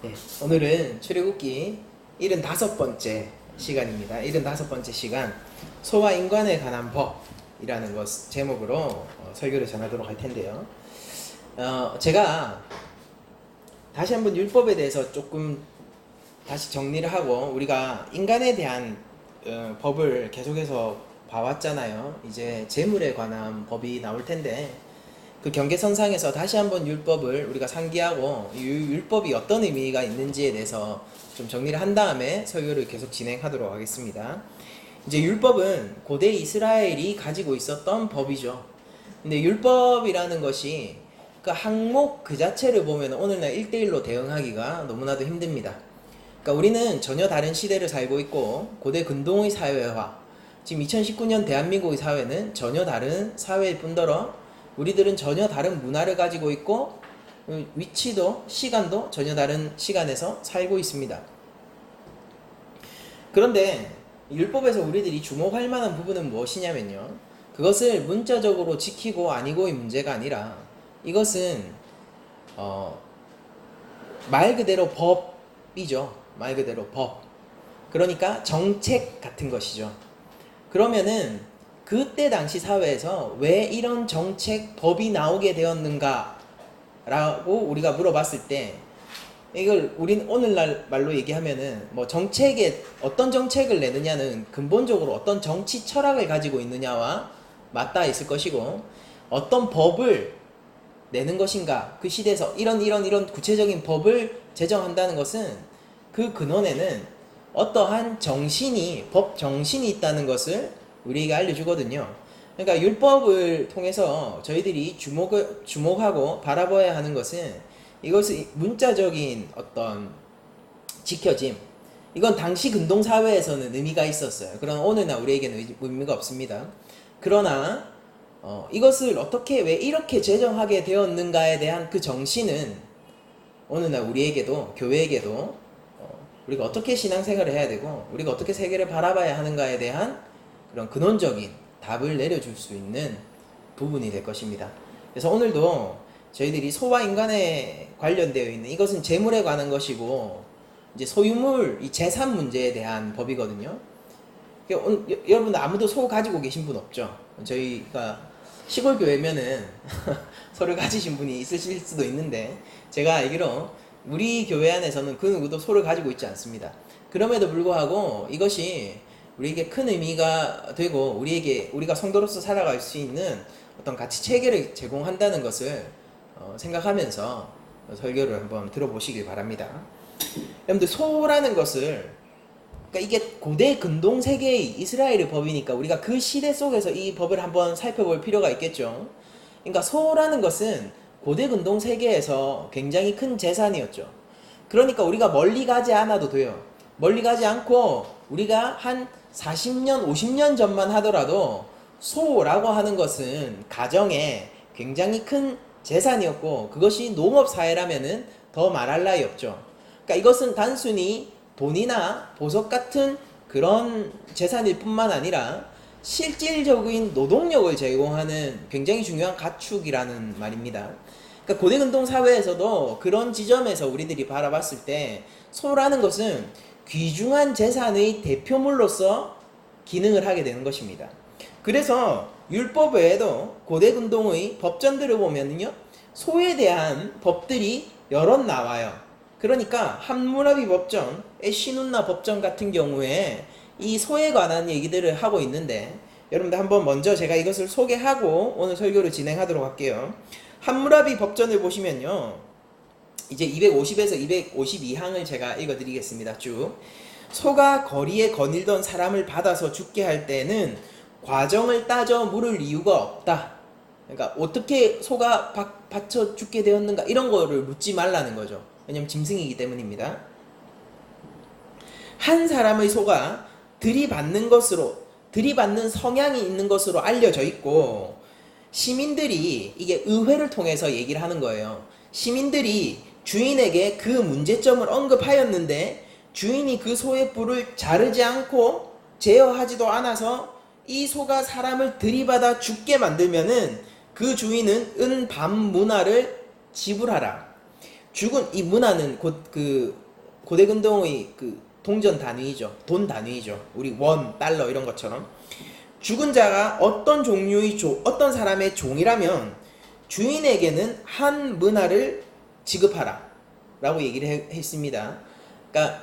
네, 오늘은 출애굽기 75번째 시간입니다. 75번째 시간 소와 인간에 관한 법이라는 것 제목으로 설교를 전하도록 할 텐데요. 제가 다시 한번 율법에 대해서 조금 다시 정리를 하고 우리가 인간에 대한 법을 계속해서 봐왔잖아요. 이제 재물에 관한 법이 나올 텐데 그 경계선상에서 다시 한번 율법을 우리가 상기하고 율법이 어떤 의미가 있는지에 대해서 좀 정리를 한 다음에 설교를 계속 진행하도록 하겠습니다. 이제 율법은 고대 이스라엘이 가지고 있었던 법이죠. 근데 율법이라는 것이 그 항목 그 자체를 보면 오늘날 1대1로 대응하기가 너무나도 힘듭니다. 그러니까 우리는 전혀 다른 시대를 살고 있고 고대 근동의 사회와 지금 2019년 대한민국의 사회는 전혀 다른 사회일 뿐더러 우리들은 전혀 다른 문화를 가지고 있고 위치도 시간도 전혀 다른 시간에서 살고 있습니다. 그런데 율법에서 우리들이 주목할 만한 부분은 무엇이냐면요, 그것을 문자적으로 지키고 아니고의 문제가 아니라 이것은 말 그대로 법이죠. 말 그대로 법. 그러니까 정책 같은 것이죠. 그러면은 그때 당시 사회에서 왜 이런 정책, 법이 나오게 되었는가 라고 우리가 물어봤을 때, 이걸 우린 오늘날 말로 얘기하면은 뭐 정책에 어떤 정책을 내느냐는 근본적으로 어떤 정치 철학을 가지고 있느냐와 맞닿아 있을 것이고, 어떤 법을 내는 것인가, 그 시대에서 이런 구체적인 법을 제정한다는 것은 그 근원에는 어떠한 정신이, 법 정신이 있다는 것을 우리에게 알려주거든요. 그러니까 율법을 통해서 저희들이 주목하고 바라봐야 하는 것은 이것의 문자적인 어떤 지켜짐, 이건 당시 근동사회에서는 의미가 있었어요. 그러나 오늘날 우리에게는 의미가 없습니다. 그러나 이것을 어떻게 왜 이렇게 제정하게 되었는가에 대한 그 정신은 오늘날 우리에게도, 교회에게도 우리가 어떻게 신앙생활을 해야 되고 우리가 어떻게 세계를 바라봐야 하는가에 대한 그런 근원적인 답을 내려줄 수 있는 부분이 될 것입니다. 그래서 오늘도 저희들이 소와 인간에 관련되어 있는, 이것은 재물에 관한 것이고 이제 소유물, 이 재산 문제에 대한 법이거든요. 여러분 아무도 소 가지고 계신 분 없죠? 저희가 시골 교회면은 소를 가지신 분이 있으실 수도 있는데, 제가 알기로 우리 교회 안에서는 그 누구도 소를 가지고 있지 않습니다. 그럼에도 불구하고 이것이 우리에게 큰 의미가 되고 우리가 성도로서 살아갈 수 있는 어떤 가치 체계를 제공한다는 것을 생각하면서 설교를 한번 들어보시길 바랍니다. 여러분들, 소라는 것을, 그러니까 이게 고대 근동 세계의 이스라엘의 법이니까 우리가 그 시대 속에서 이 법을 한번 살펴볼 필요가 있겠죠. 그러니까 소라는 것은 고대 근동 세계에서 굉장히 큰 재산이었죠. 그러니까 우리가 멀리 가지 않아도 돼요. 멀리 가지 않고 우리가 한 40년, 50년 전만 하더라도 소라고 하는 것은 가정에 굉장히 큰 재산이었고, 그것이 농업사회라면은 더 말할 나위 없죠. 그러니까 이것은 단순히 돈이나 보석 같은 그런 재산일 뿐만 아니라 실질적인 노동력을 제공하는 굉장히 중요한 가축이라는 말입니다. 그러니까 고대 근동 사회에서도 그런 지점에서 우리들이 바라봤을 때 소라는 것은 귀중한 재산의 대표물로서 기능을 하게 되는 것입니다. 그래서 율법 외에도 고대 근동의 법전들을 보면요, 소에 대한 법들이 여럿 나와요. 그러니까 함무라비 법전, 에시눈나 법전 같은 경우에 이 소에 관한 얘기들을 하고 있는데, 여러분들 한번 먼저 제가 이것을 소개하고 오늘 설교를 진행하도록 할게요. 함무라비 법전을 보시면요, 이제 250에서 252항을 제가 읽어드리겠습니다. 쭉. 소가 거리에 거닐던 사람을 받아서 죽게 할 때는 과정을 따져 물을 이유가 없다. 그러니까 어떻게 소가 받쳐 죽게 되었는가, 이런 거를 묻지 말라는 거죠. 왜냐면 짐승이기 때문입니다. 한 사람의 소가 들이받는 성향이 있는 것으로 알려져 있고, 시민들이, 이게 의회를 통해서 얘기를 하는 거예요. 시민들이 주인에게 그 문제점을 언급하였는데 주인이 그 소의 뿔을 자르지 않고 제어하지도 않아서 이 소가 사람을 들이받아 죽게 만들면은 그 주인은 은밤 문화를 지불하라. 죽은 이 문화는 곧 그 고대근동의 그 동전 단위이죠. 돈 단위이죠. 우리 원, 달러 이런 것처럼 죽은 자가 어떤 종류의 어떤 사람의 종이라면 주인에게는 한 문화를 지급하라 라고 얘기를 했습니다. 그러니까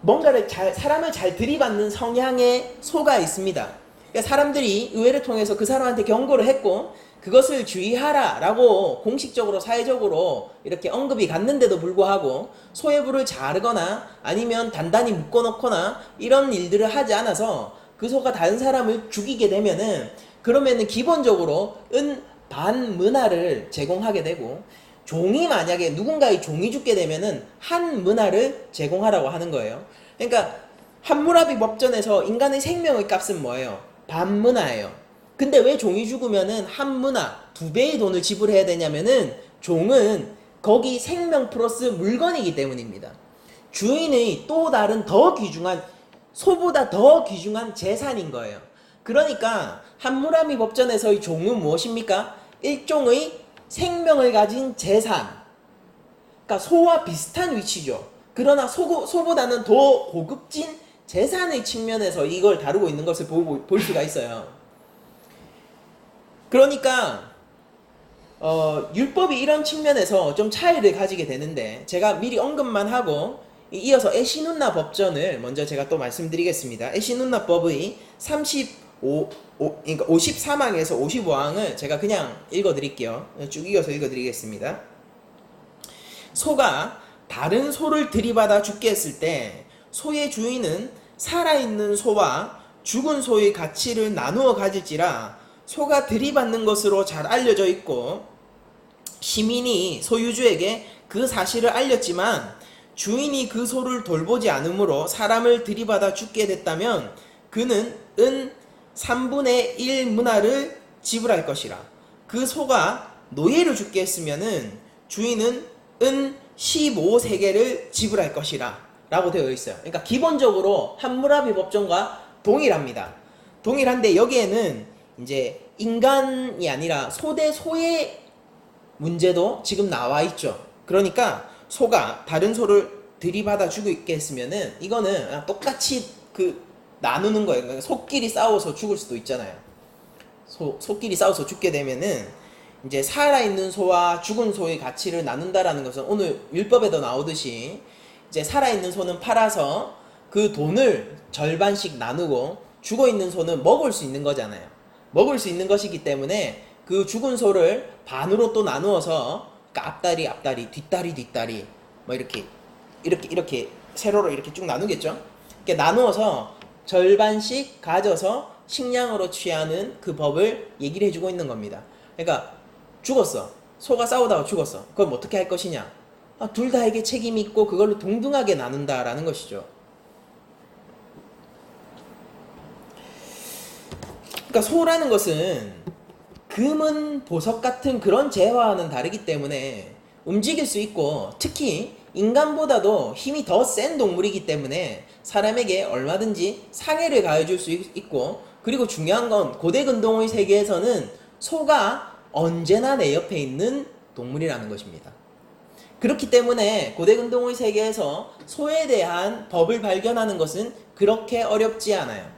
뭔가를 사람을 잘 들이받는 성향의 소가 있습니다. 그러니까 사람들이 의회를 통해서 그 사람한테 경고를 했고 그것을 주의하라 라고 공식적으로 사회적으로 이렇게 언급이 갔는데도 불구하고 소의 부를 자르거나 아니면 단단히 묶어놓거나 이런 일들을 하지 않아서 그 소가 다른 사람을 죽이게 되면은 그러면은 기본적으로 반 문화를 제공하게 되고 종이 만약에 누군가의 종이 죽게 되면은 한 문화를 제공하라고 하는 거예요. 그러니까 함무라비 법전에서 인간의 생명의 값은 뭐예요? 반 문화예요. 근데 왜 종이 죽으면은 한 문화 2배의 돈을 지불해야 되냐면은 종은 거기 생명 플러스 물건이기 때문입니다. 주인의 또 다른 더 귀중한 소보다 더 귀중한 재산인 거예요. 그러니까 함무라비 법전에서의 종은 무엇입니까? 일종의 생명을 가진 재산. 그러니까 소와 비슷한 위치죠. 그러나 소보다는 더 고급진 재산의 측면에서 이걸 다루고 있는 것을 볼 수가 있어요. 그러니까 율법이 이런 측면에서 좀 차이를 가지게 되는데 제가 미리 언급만 하고 이어서 에시눈나 법전을 먼저 제가 또 말씀드리겠습니다. 에시눈나 법의 그러니까 54망에서 55항을 제가 그냥 읽어드릴게요. 쭉 이어서 읽어드리겠습니다. 소가 다른 소를 들이받아 죽게 했을 때 소의 주인은 살아있는 소와 죽은 소의 가치를 나누어 가질지라 소가 들이받는 것으로 잘 알려져 있고 시민이 소유주에게 그 사실을 알렸지만 주인이 그 소를 돌보지 않으므로 사람을 들이받아 죽게 됐다면 그는 은 3분의 1 문화를 지불할 것이라. 그 소가 노예로 죽게 했으면은 주인은 은 15세계를 지불할 것이라 라고 되어 있어요. 그러니까 기본적으로 함무라비 법전과 동일합니다. 동일한데 여기에는 이제 인간이 아니라 소 대 소의 문제도 지금 나와 있죠. 그러니까 소가 다른 소를 들이받아 죽게 했으면은 이거는 똑같이 나누는 거예요. 그러니까 소끼리 싸워서 죽을 수도 있잖아요. 소끼리 싸워서 죽게 되면은 이제 살아있는 소와 죽은 소의 가치를 나눈다라는 것은 오늘 율법에도 나오듯이 이제 살아있는 소는 팔아서 그 돈을 절반씩 나누고 죽어있는 소는 먹을 수 있는 거잖아요. 먹을 수 있는 것이기 때문에 그 죽은 소를 반으로 또 나누어서 그러니까 앞다리, 뒷다리 뭐 이렇게 세로로 이렇게 쭉 나누겠죠. 이렇게 나누어서 절반씩 가져서 식량으로 취하는 그 법을 얘기를 해주고 있는 겁니다. 그러니까 죽었어. 소가 싸우다가 죽었어. 그럼 어떻게 할 것이냐? 둘 다에게 책임이 있고 그걸로 동등하게 나눈다라는 것이죠. 그러니까 소라는 것은 금은 보석 같은 그런 재화와는 다르기 때문에 움직일 수 있고 특히 인간보다도 힘이 더 센 동물이기 때문에 사람에게 얼마든지 상해를 가해줄 수 있고 그리고 중요한 건 고대 근동의 세계에서는 소가 언제나 내 옆에 있는 동물이라는 것입니다. 그렇기 때문에 고대 근동의 세계에서 소에 대한 법을 발견하는 것은 그렇게 어렵지 않아요.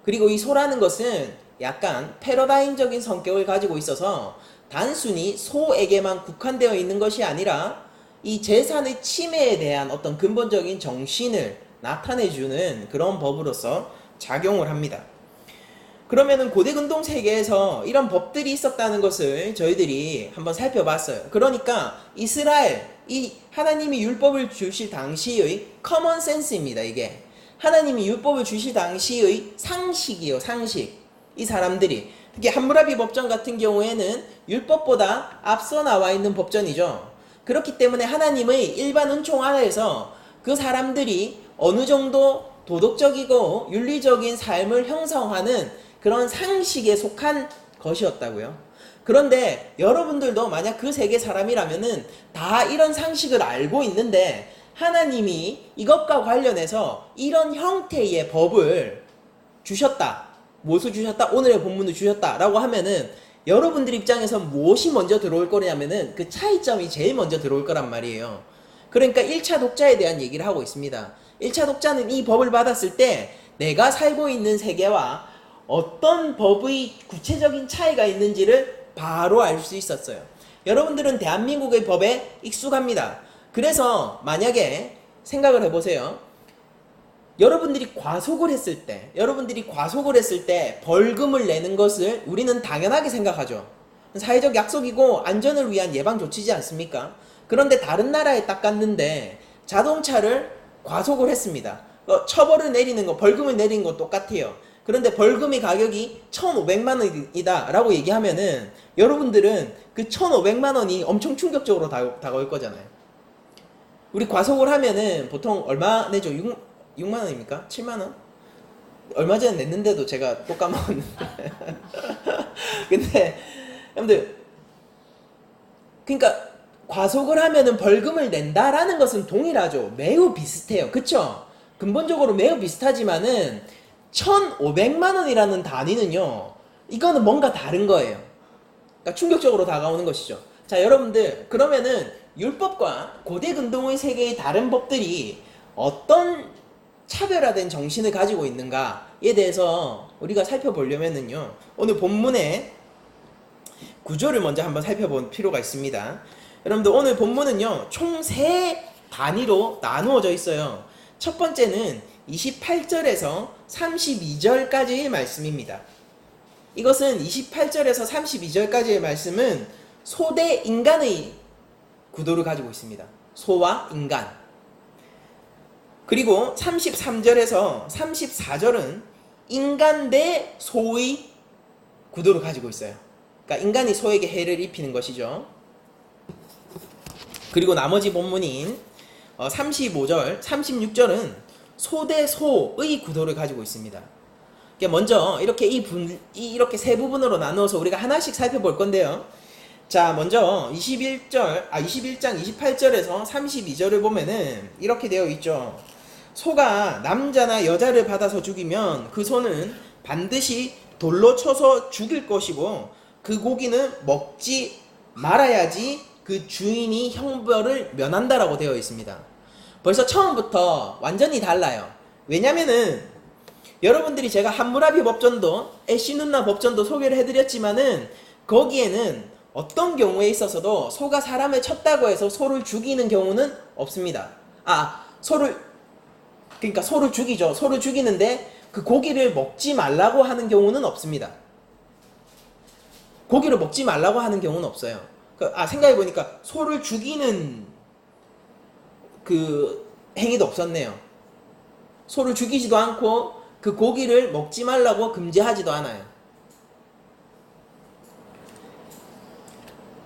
그리고 이 소라는 것은 약간 패러다임적인 성격을 가지고 있어서 단순히 소에게만 국한되어 있는 것이 아니라 이 재산의 침해에 대한 어떤 근본적인 정신을 나타내주는 그런 법으로서 작용을 합니다. 그러면은 고대 근동 세계에서 이런 법들이 있었다는 것을 저희들이 한번 살펴봤어요. 그러니까 이스라엘, 이 하나님이 율법을 주실 당시의 커먼 센스입니다. 이게 하나님이 율법을 주실 당시의 상식이에요. 상식. 이 사람들이 특히 함무라비 법전 같은 경우에는 율법보다 앞서 나와 있는 법전이죠. 그렇기 때문에 하나님의 일반 은총 아래에서 그 사람들이 어느 정도 도덕적이고 윤리적인 삶을 형성하는 그런 상식에 속한 것이었다고요. 그런데 여러분들도 만약 그 세계 사람이라면은 다 이런 상식을 알고 있는데 하나님이 이것과 관련해서 이런 형태의 법을 주셨다. 무엇을 주셨다? 오늘의 본문을 주셨다 라고 하면은 여러분들 입장에서 무엇이 먼저 들어올 거냐면은 그 차이점이 제일 먼저 들어올 거란 말이에요. 그러니까 1차 독자에 대한 얘기를 하고 있습니다. 1차 독자는 이 법을 받았을 때 내가 살고 있는 세계와 어떤 법의 구체적인 차이가 있는지를 바로 알 수 있었어요. 여러분들은 대한민국의 법에 익숙합니다. 그래서 만약에 생각을 해보세요. 여러분들이 과속을 했을 때 벌금을 내는 것을 우리는 당연하게 생각하죠. 사회적 약속이고 안전을 위한 예방 조치지 않습니까? 그런데 다른 나라에 딱 갔는데 자동차를 과속을 했습니다. 처벌을 내리는 거, 벌금을 내리는 거 똑같아요. 그런데 벌금의 가격이 1,500만 원이다 라고 얘기하면은 여러분들은 그 1,500만 원이 엄청 충격적으로 다가올 거잖아요. 우리 과속을 하면은 보통 얼마 내죠? 6만 원입니까? 7만 원? 얼마 전에 냈는데도 제가 또 까먹었는데. 근데 여러분들, 그러니까 과속을 하면은 벌금을 낸다라는 것은 동일하죠. 매우 비슷해요. 그쵸? 근본적으로 매우 비슷하지만은 1,500만 원이라는 단위는요, 이거는 뭔가 다른 거예요. 그러니까 충격적으로 다가오는 것이죠. 자, 여러분들, 그러면은 율법과 고대 근동의 세계의 다른 법들이 어떤 차별화된 정신을 가지고 있는가에 대해서 우리가 살펴보려면은요, 오늘 본문의 구조를 먼저 한번 살펴볼 필요가 있습니다. 여러분들, 오늘 본문은요, 총 3단위로 나누어져 있어요. 첫 번째는 28절에서 32절까지의 말씀입니다. 이것은 28절에서 32절까지의 말씀은 소 대 인간의 구도를 가지고 있습니다. 소와 인간. 그리고 33절에서 34절은 인간 대 소의 구도를 가지고 있어요. 그러니까 인간이 소에게 해를 입히는 것이죠. 그리고 나머지 본문인 35절, 36절은 소 대 소의 구도를 가지고 있습니다. 먼저 이렇게 이렇게 세 부분으로 나누어서 우리가 하나씩 살펴볼 건데요. 자, 먼저 21장 28절에서 32절을 보면은 이렇게 되어 있죠. 소가 남자나 여자를 받아서 죽이면 그 소는 반드시 돌로 쳐서 죽일 것이고 그 고기는 먹지 말아야지 그 주인이 형벌을 면한다라고 되어 있습니다. 벌써 처음부터 완전히 달라요. 왜냐면은 여러분들이 제가 함무라비 법전도, 에시눈나 법전도 소개를 해드렸지만은 거기에는 어떤 경우에 있어서도 소가 사람을 쳤다고 해서 소를 죽이는 경우는 없습니다. 그러니까 소를 죽이죠. 소를 죽이는데 그 고기를 먹지 말라고 하는 경우는 없습니다. 고기를 먹지 말라고 하는 경우는 없어요. 생각해보니까 소를 죽이는 그 행위도 없었네요. 소를 죽이지도 않고 그 고기를 먹지 말라고 금지하지도 않아요.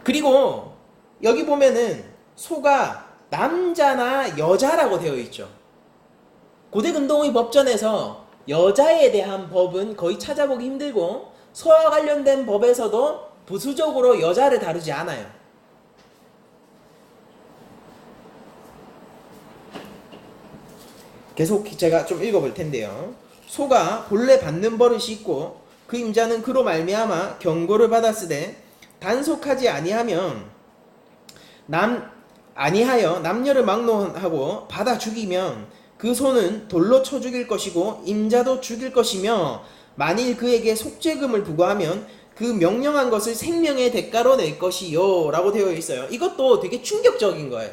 그리고 여기 보면은 소가 남자나 여자라고 되어 있죠. 고대 근동의 법전에서 여자에 대한 법은 거의 찾아보기 힘들고 소와 관련된 법에서도 부수적으로 여자를 다루지 않아요. 계속 제가 좀 읽어볼 텐데요. 소가 본래 받는 버릇이 있고 그 임자는 그로 말미암아 경고를 받았으되 단속하지 아니하여 남녀를 막론하고 받아 죽이면 그 소는 돌로 쳐 죽일 것이고 임자도 죽일 것이며 만일 그에게 속죄금을 부과하면 그 명령한 것을 생명의 대가로 낼 것이요 라고 되어 있어요. 이것도 되게 충격적인 거예요.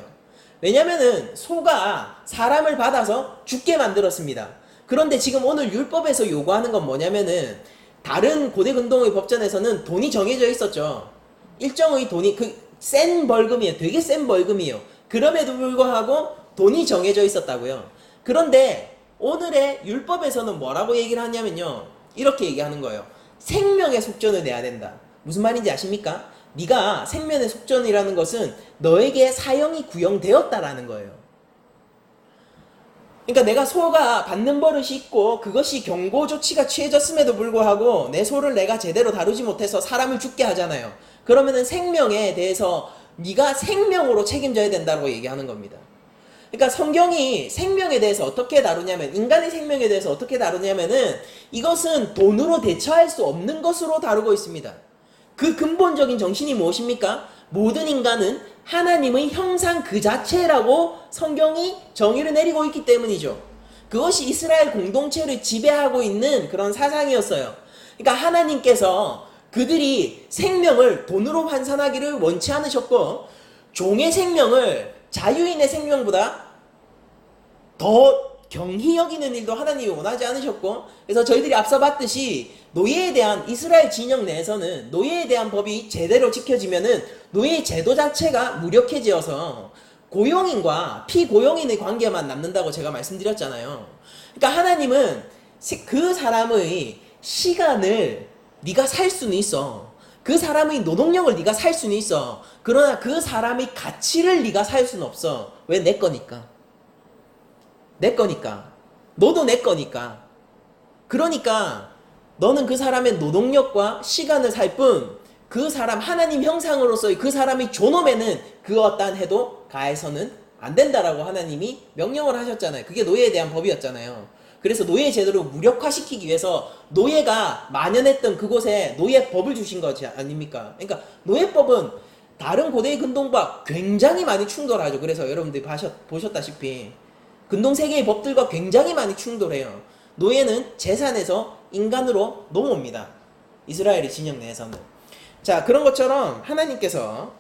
왜냐면은 소가 사람을 받아서 죽게 만들었습니다. 그런데 지금 오늘 율법에서 요구하는 건 뭐냐면은 다른 고대 근동의 법전에서는 돈이 정해져 있었죠. 일정의 돈이 센 벌금이에요. 되게 센 벌금이에요. 그럼에도 불구하고 돈이 정해져 있었다고요. 그런데 오늘의 율법에서는 뭐라고 얘기를 하냐면요. 이렇게 얘기하는 거예요. 생명의 속전을 내야 된다. 무슨 말인지 아십니까? 네가 생명의 속전이라는 것은 너에게 사형이 구형되었다라는 거예요. 그러니까 내가 소가 받는 버릇이 있고 그것이 경고 조치가 취해졌음에도 불구하고 내 소를 내가 제대로 다루지 못해서 사람을 죽게 하잖아요. 그러면은 생명에 대해서 네가 생명으로 책임져야 된다고 얘기하는 겁니다. 그러니까 성경이 생명에 대해서 어떻게 다루냐면, 인간의 생명에 대해서 어떻게 다루냐면은 이것은 돈으로 대처할 수 없는 것으로 다루고 있습니다. 그 근본적인 정신이 무엇입니까? 모든 인간은 하나님의 형상 그 자체라고 성경이 정의를 내리고 있기 때문이죠. 그것이 이스라엘 공동체를 지배하고 있는 그런 사상이었어요. 그러니까 하나님께서 그들이 생명을 돈으로 환산하기를 원치 않으셨고, 종의 생명을 자유인의 생명보다 더 경히 여기는 일도 하나님이 원하지 않으셨고, 그래서 저희들이 앞서 봤듯이 노예에 대한 이스라엘 진영 내에서는 노예에 대한 법이 제대로 지켜지면은 노예 제도 자체가 무력해지어서 고용인과 피고용인의 관계만 남는다고 제가 말씀드렸잖아요. 그러니까 하나님은 그 사람의 시간을 네가 살 수는 있어. 그 사람의 노동력을 네가 살 수는 있어. 그러나 그 사람의 가치를 네가 살 수는 없어. 왜? 내 거니까. 내 거니까. 너도 내 거니까. 그러니까 너는 그 사람의 노동력과 시간을 살 뿐, 그 사람 하나님 형상으로서의 그 사람의 존엄에는 그 어떠한 해도 가해서는 안 된다라고 하나님이 명령을 하셨잖아요. 그게 노예에 대한 법이었잖아요. 그래서 노예 제도를 무력화시키기 위해서 노예가 만연했던 그곳에 노예법을 주신 거지 아닙니까? 그러니까 노예법은 다른 고대의 근동과 굉장히 많이 충돌하죠. 그래서 여러분들이 보셨다시피 근동세계의 법들과 굉장히 많이 충돌해요. 노예는 재산에서 인간으로 넘어옵니다. 이스라엘의 진영 내에서는. 자, 그런 것처럼 하나님께서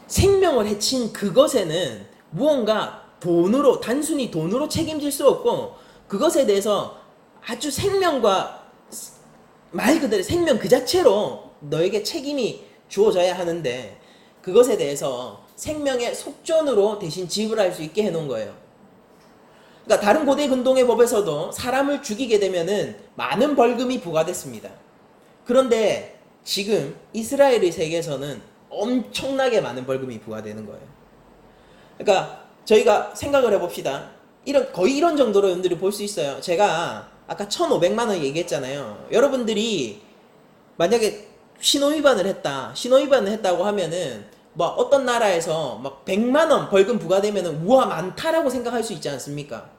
생명을 해친 그것에는 무언가 돈으로, 단순히 돈으로 책임질 수 없고, 그것에 대해서 아주 생명과 말 그대로 생명 그 자체로 너에게 책임이 주어져야 하는데, 그것에 대해서 생명의 속전으로 대신 지불할 수 있게 해놓은 거예요. 그러니까 다른 고대 근동의 법에서도 사람을 죽이게 되면은 많은 벌금이 부과됐습니다. 그런데 지금 이스라엘의 세계에서는 엄청나게 많은 벌금이 부과되는 거예요. 그러니까 저희가 생각을 해봅시다. 거의 이런 정도로 여러분들이 볼 수 있어요. 제가 아까 1,500만 원 얘기했잖아요. 여러분들이 만약에 신호위반을 했다고 하면은 뭐 어떤 나라에서 막 100만 원 벌금 부과되면은 우와 많다라고 생각할 수 있지 않습니까?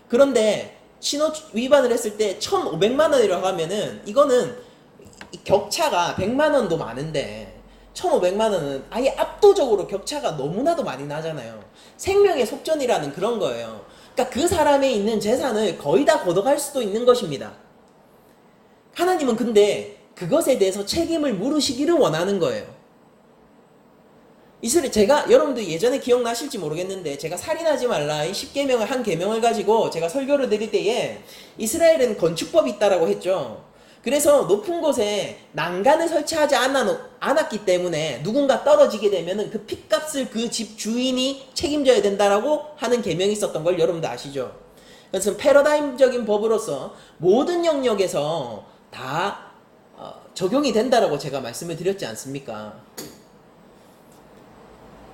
그런데 신호 위반을 했을 때 1,500만 원이라고 하면은 이거는 격차가 100만 원도 많은데 1,500만 원은 아예 압도적으로 격차가 너무나도 많이 나잖아요. 생명의 속전이라는 그런 거예요. 그러니까 그 사람에 있는 재산을 거의 다 걷어갈 수도 있는 것입니다. 하나님은 근데 그것에 대해서 책임을 물으시기를 원하는 거예요. 제가 여러분들 예전에 기억나실지 모르겠는데 제가 살인하지 말라 이 10계명을 한 계명을 가지고 제가 설교를 드릴 때에 이스라엘은 건축법이 있다라고 했죠. 그래서 높은 곳에 난간을 설치하지 않았기 때문에 누군가 떨어지게 되면은 그 핏값을 그 집 주인이 책임져야 된다라고 하는 계명이 있었던 걸 여러분들 아시죠? 그래서 패러다임적인 법으로서 모든 영역에서 다 적용이 된다라고 제가 말씀을 드렸지 않습니까?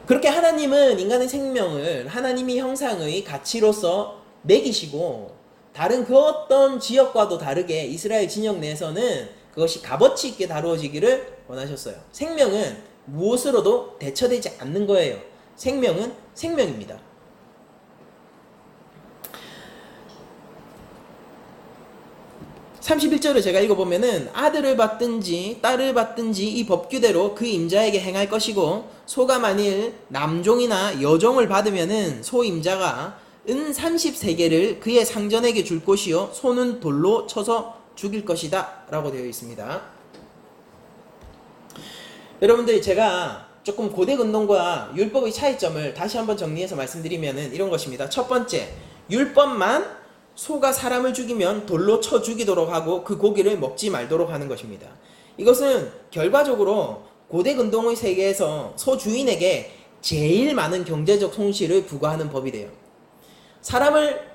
그렇게 하나님은 인간의 생명을 하나님의 형상의 가치로서 매기시고, 다른 그 어떤 지역과도 다르게 이스라엘 진영 내에서는 그것이 값어치 있게 다루어지기를 원하셨어요. 생명은 무엇으로도 대처되지 않는 거예요. 생명은 생명입니다. 31절을 제가 읽어보면은 아들을 받든지 딸을 받든지 이 법규대로 그 임자에게 행할 것이고, 소가 만일 남종이나 여종을 받으면은 소 임자가 은 30세겔을 그의 상전에게 줄 것이요 소는 돌로 쳐서 죽일 것이다 라고 되어 있습니다. 여러분들, 제가 조금 고대 근동과 율법의 차이점을 다시 한번 정리해서 말씀드리면은 이런 것입니다. 첫 번째, 율법만 소가 사람을 죽이면 돌로 쳐 죽이도록 하고 그 고기를 먹지 말도록 하는 것입니다. 이것은 결과적으로 고대 근동의 세계에서 소 주인에게 제일 많은 경제적 손실을 부과하는 법이 돼요. 사람을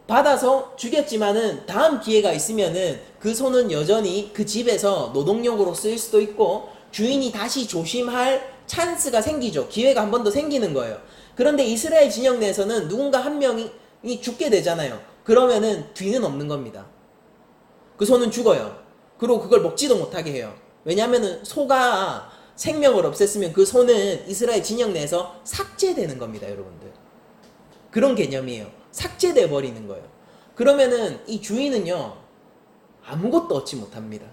받아서 죽였지만은 다음 기회가 있으면은 그 소는 여전히 그 집에서 노동력으로 쓰일 수도 있고 주인이 다시 조심할 찬스가 생기죠. 기회가 한 번 더 생기는 거예요. 그런데 이스라엘 진영 내에서는 누군가 한 명이 죽게 되잖아요. 그러면은 뒤는 없는 겁니다. 그 소는 죽어요. 그리고 그걸 먹지도 못하게 해요. 왜냐하면은 소가 생명을 없앴으면 그 소는 이스라엘 진영 내에서 삭제되는 겁니다, 여러분들. 그런 개념이에요. 삭제돼 버리는 거예요. 그러면은 이 주인은요, 아무것도 얻지 못합니다.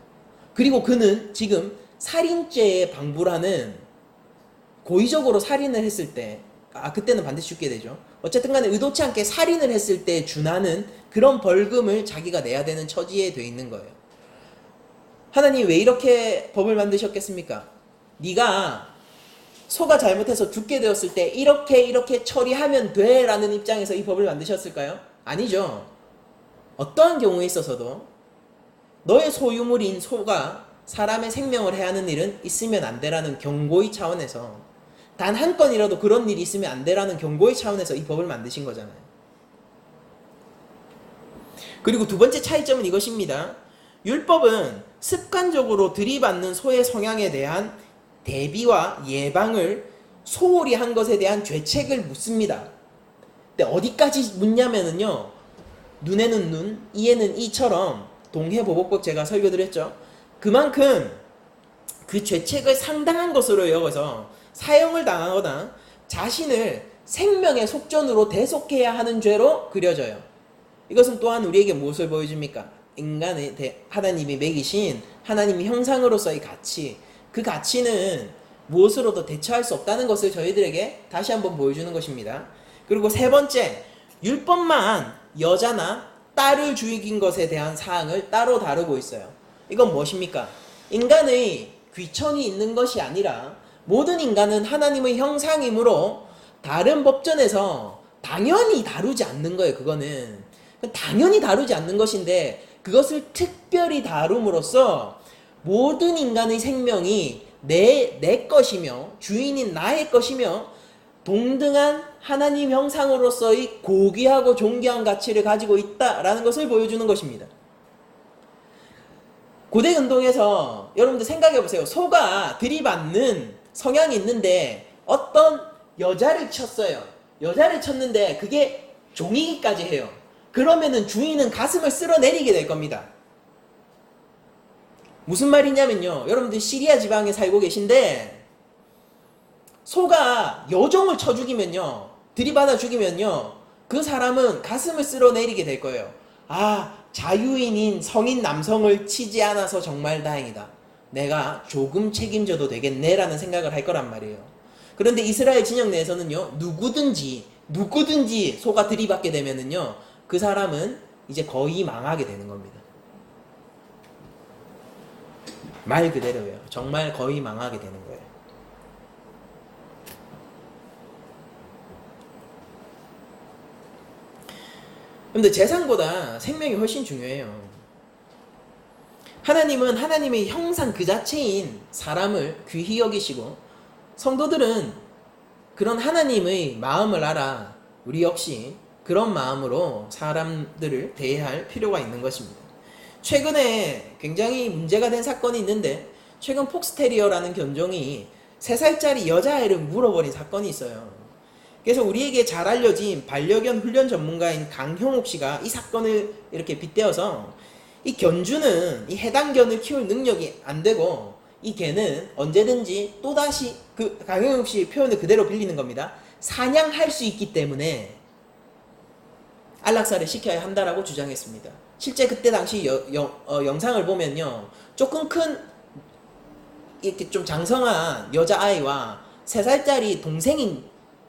그리고 그는 지금 살인죄에 방불하는, 고의적으로 살인을 했을 때, 그때는 반드시 죽게 되죠. 어쨌든 간에 의도치 않게 살인을 했을 때 준하는 그런 벌금을 자기가 내야 되는 처지에 돼 있는 거예요. 하나님 왜 이렇게 법을 만드셨겠습니까? 네가 소가 잘못해서 죽게 되었을 때 이렇게 처리하면 돼 라는 입장에서 이 법을 만드셨을까요? 아니죠. 어떠한 경우에 있어서도 너의 소유물인 소가 사람의 생명을 해하는 일은 있으면 안 되라는 경고의 차원에서, 단 한 건이라도 그런 일이 있으면 안 되라는 경고의 차원에서 이 법을 만드신 거잖아요. 그리고 두 번째 차이점은 이것입니다. 율법은 습관적으로 들이받는 소의 성향에 대한 대비와 예방을 소홀히 한 것에 대한 죄책을 묻습니다. 근데 어디까지 묻냐면은요, 눈에는 눈, 이에는 이처럼 동해보복법 제가 설교드렸죠. 그만큼 그 죄책을 상당한 것으로 여겨서 사형을 당하거나 자신을 생명의 속전으로 대속해야 하는 죄로 그려져요. 이것은 또한 우리에게 무엇을 보여줍니까? 인간의 하나님이 매기신 하나님의 형상으로서의 가치, 그 가치는 무엇으로도 대처할 수 없다는 것을 저희들에게 다시 한번 보여주는 것입니다. 그리고 세 번째, 율법만 여자나 딸을 죽인 것에 대한 사항을 따로 다루고 있어요. 이건 무엇입니까? 인간의 귀천이 있는 것이 아니라 모든 인간은 하나님의 형상이므로 다른 법전에서 당연히 다루지 않는 거예요. 그거는 당연히 다루지 않는 것인데, 그것을 특별히 다룸으로써 모든 인간의 생명이 내 것이며 주인인 나의 것이며 동등한 하나님 형상으로서의 고귀하고 존귀한 가치를 가지고 있다라는 것을 보여주는 것입니다. 고대 운동에서 여러분들 생각해 보세요. 소가 들이받는 성향이 있는데 어떤 여자를 쳤어요. 여자를 쳤는데 그게 종이기까지 해요. 그러면은 주인은 가슴을 쓸어내리게 될 겁니다. 무슨 말이냐면요, 여러분들 시리아 지방에 살고 계신데 소가 여종을 쳐 죽이면요, 들이받아 죽이면요, 그 사람은 가슴을 쓸어내리게 될 거예요. 자유인인 성인 남성을 치지 않아서 정말 다행이다, 내가 조금 책임져도 되겠네 라는 생각을 할 거란 말이에요. 그런데 이스라엘 진영 내에서는요, 누구든지 소가 들이받게 되면은요, 그 사람은 이제 거의 망하게 되는 겁니다. 말 그대로예요. 정말 거의 망하게 되는 거예요. 근데 재산보다 생명이 훨씬 중요해요. 하나님은 하나님의 형상 그 자체인 사람을 귀히 여기시고, 성도들은 그런 하나님의 마음을 알아 우리 역시 그런 마음으로 사람들을 대해할 필요가 있는 것입니다. 최근에 굉장히 문제가 된 사건이 있는데, 최근 폭스테리어라는 견종이 3살짜리 여자아이를 물어버린 사건이 있어요. 그래서 우리에게 잘 알려진 반려견 훈련 전문가인 강형욱 씨가 이 사건을 이렇게 빗대어서, 이 견주는 이 해당 견을 키울 능력이 안 되고, 이 개는 언제든지 또다시, 그 강형욱 씨의 표현을 그대로 빌리는 겁니다, 사냥할 수 있기 때문에 안락사를 시켜야 한다라고 주장했습니다. 실제 그때 당시 영상을 보면요, 조금 큰 이렇게 좀 장성한 여자아이와 3살짜리 동생인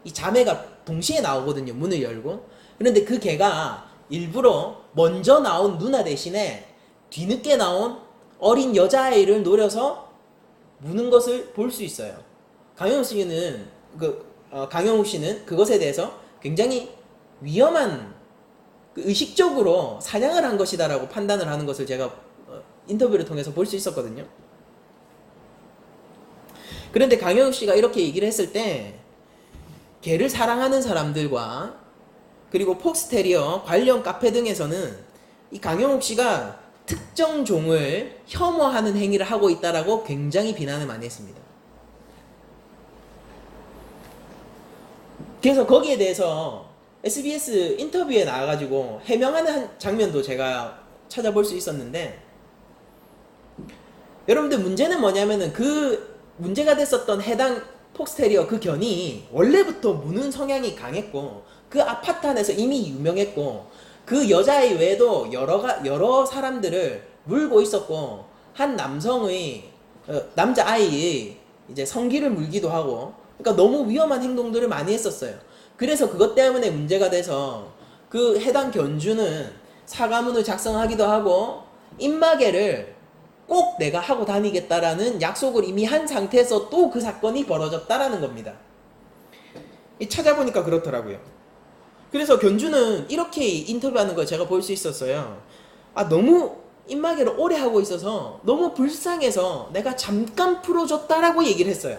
이 자매가 동시에 나오거든요. 문을 열고. 그런데 그 개가 일부러 먼저 나온 누나 대신에 뒤늦게 나온 어린 여자아이를 노려서 무는 것을 볼 수 있어요. 강영욱 씨는 그것에 대해서 굉장히 위험한, 의식적으로 사냥을 한 것이다라고 판단을 하는 것을 제가 인터뷰를 통해서 볼 수 있었거든요. 그런데 강영욱 씨가 이렇게 얘기를 했을 때, 개를 사랑하는 사람들과 그리고 폭스테리어 관련 카페 등에서는 이 강영욱 씨가 특정 종을 혐오하는 행위를 하고 있다라고 굉장히 비난을 많이 했습니다. 그래서 거기에 대해서 SBS 인터뷰에 나와가지고 해명하는 장면도 제가 찾아볼 수 있었는데, 여러분들 문제는 뭐냐면은 그 문제가 됐었던 해당 폭스테리어 그 견이 원래부터 무는 성향이 강했고, 그 아파트 안에서 이미 유명했고, 그 여자아이 외에도 여러 사람들을 물고 있었고 한 남성의 남자 아이의 이제 성기를 물기도 하고 그러니까 너무 위험한 행동들을 많이 했었어요. 그래서 그것 때문에 문제가 돼서 그 해당 견주는 사과문을 작성하기도 하고 입마개를 꼭 내가 하고 다니겠다라는 약속을 이미 한 상태에서 또 그 사건이 벌어졌다라는 겁니다. 찾아보니까 그렇더라고요. 그래서 견주는 이렇게 인터뷰하는 걸 제가 볼 수 있었어요. 너무 입마개를 오래 하고 있어서 너무 불쌍해서 내가 잠깐 풀어줬다라고 얘기를 했어요.